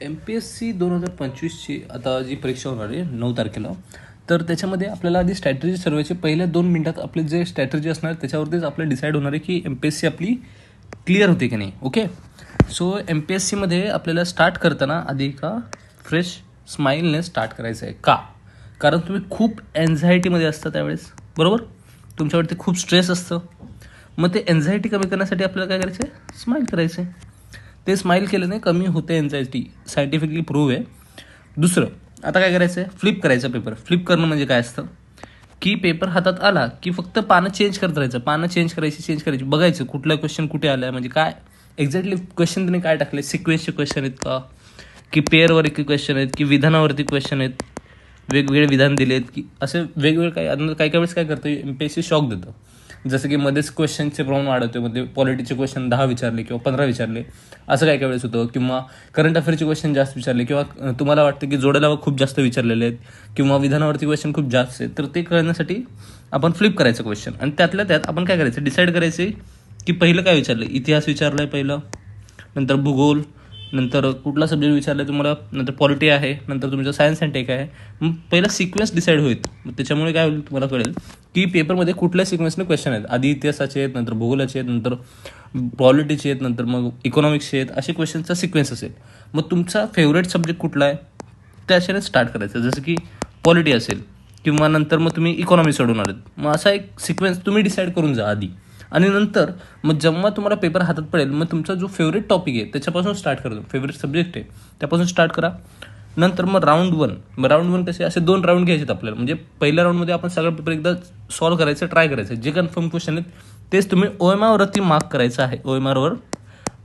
MPSC 2025ची आता जी परीक्षा होणार आहे 9 तारखेला, तर त्याच्यामध्ये आपल्याला आधी स्ट्रॅटेजी सर्वेचे पहिल्या 2 मिनिटात आपले जे स्ट्रॅटेजी असणार त्याच्यावरतीच आपल्याला डिसाईड होणार आहे की MPSC आपली क्लिअर होते की नाही. ओके, सो MPSCमध्ये आपल्याला स्टार्ट करताना आधी एका फ्रेश स्माईलने स्टार्ट करायचं आहे. का? कारण तुम्ही खूप एन्झायटीमध्ये असता त्यावेळेस, बरोबर, तुमच्यावरती खूप स्ट्रेस असतं. मग ते एन्झायटी कमी करण्यासाठी आपल्याला काय करायचं आहे? स्माईल करायचं आहे. ते स्माईल केल्याने कमी होते एन्झायटी, सायंटिफिकली प्रूव्ह आहे. दुसरं, आता काय करायचं आहे? फ्लिप करायचं पेपर. फ्लिप करणं म्हणजे काय असतं की पेपर हातात आला की फक्त पानं चेंज करत राहायचं, पानं चेंज करायची, बघायचं कुठला क्वेश्चन कुठे आला आहे, म्हणजे काय एक्झॅक्टली क्वेश्चन तुम्ही काय टाकले, सिक्वेन्सचे क्वेश्चन आहेत का, की पेअरवरती क्वेश्चन आहेत, की विधानावरती क्वेश्चन आहेत, वेगवेगळे विधान दिले आहेत, की असे वेगवेगळे काही वेळेस काय करतं MPSC शॉक देतं. जसं की मध्येच क्वेश्चनचे प्रमाण वाढवते, मध्ये पॉलिटीचे क्वेश्चन 10 विचारले किंवा 15 विचारले, असं काय वेळेस होतं. किंवा करंट अफेअरचे क्वेश्चन जास्त विचारले, किंवा तुम्हाला वाटतं की जोड्याला खूप जास्त विचारलेले आहेत, किंवा विधानावरती क्वेश्चन खूप जास्त आहेत. तर ते कळण्यासाठी आपण फ्लिप करायचं क्वेश्चन, आणि त्यातल्या त्यात आपण काय करायचं, डिसाईड करायचे की पहिलं काय विचारलं. इतिहास विचारलं आहे पहिलं, नंतर भूगोल, नंतर कुठला सब्जेक्ट विचारला तुम्हाला, नंतर पॉलिटी आहे, नंतर तुमचं सायन्स अँड टेक आहे. मग पहिला सिक्वेन्स डिसाईड होईल. मग त्याच्यामुळे काय होईल तुम्हाला कळेल की पेपरमध्ये कुठल्या सिक्वेन्सने क्वेश्चन आहेत. आधी इतिहासाचे आहेत, नंतर भूगोलाचे आहेत, नंतर पॉलिटीचे आहेत, नंतर मग इकॉनॉमिक्सचे आहेत. असे क्वेश्चनचा सिक्वेन्स असेल. मग तुमचा फेवरेट सब्जेक्ट कुठला आहे त्याच्याने स्टार्ट करायचं. जसं की पॉलिटी असेल, किंवा नंतर मग तुम्ही इकॉनॉमी सोडवणार आहेत. मग असा एक सिक्वेन्स तुम्ही डिसाईड करून जा आधी, आणि नंतर मग जेव्हा तुम्हाला पेपर हातात पडेल मग तुमचा जो फेवरेट टॉपिक आहे त्याच्यापासून स्टार्ट करा. फेवरेट सब्जेक्ट आहे त्यापासून स्टार्ट करा. नंतर मग राऊंड वन कसे, असे 2 राऊंड घ्यायचे आपल्याला. म्हणजे पहिल्या राऊंडमध्ये आपण सगळं पेपर एकदा सॉल्व्ह करायचं, ट्राय करायचं. जे कन्फर्म क्वेश्चन आहेत तेच तुम्ही OMRवरती मार्क करायचं आहे. OMRवर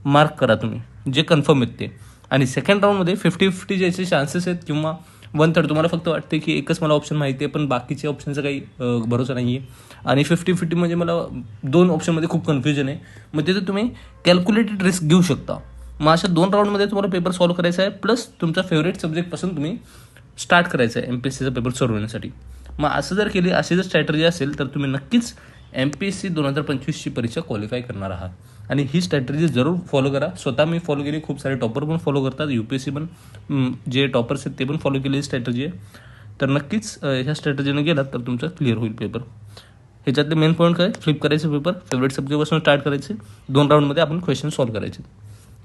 मार्क करा तुम्ही जे कन्फर्म आहेत ते. आणि सेकंड राऊंडमध्ये 50-50 ज्याचे चान्सेस आहेत, किंवा 1/3 तुम्हाला फक्त वाटते की एकच मला ऑप्शन माहिती आहे पण बाकीच्या ऑप्शनचा काही भरोसा नाही आहे, आणि 50-50 म्हणजे मला 2 ऑप्शनमध्ये खूप कन्फ्युजन आहे, मग तिथे तुम्ही कॅल्क्युलेटेड रिस्क घेऊ शकता. मग अशा 2 राऊंडमध्ये तुम्हाला पेपर सॉल्व्ह करायचा आहे, प्लस तुमचा फेवरेट सब्जेक्टपासून तुम्ही स्टार्ट करायचं आहे MPSCचा पेपर सोडवण्यासाठी. मग असं जर केली, अशी जर स्ट्रॅटेजी असेल तर तुम्ही नक्कीच MPSC 2025ची परीक्षा क्वालिफाय करणार आहात. आणि ही स्ट्रॅटेजी जरूर फॉलो करा. स्वतः मी फॉलो केली, खूप सारे टॉपर पण फॉलो करतात, UPSC पण जे टॉपर्स आहेत ते पण फॉलो केलेली स्ट्रॅटेजी आहे. तर नक्कीच ह्या स्ट्रॅटेजीने गेलात तर तुमचा क्लिअर होईल पेपर. ह्याच्यातले मेन पॉईंट काय, फ्लिप करायचं पेपर, फेवरेट सब्जेक्टपासून स्टार्ट करायचे, 2 राऊंडमध्ये आपण क्वेश्चन सॉल्व्ह करायचे.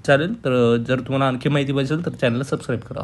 चालेल, तर जर तुम्हाला आणखी माहिती पाहिजे तर चॅनलला सबस्क्राईब करा.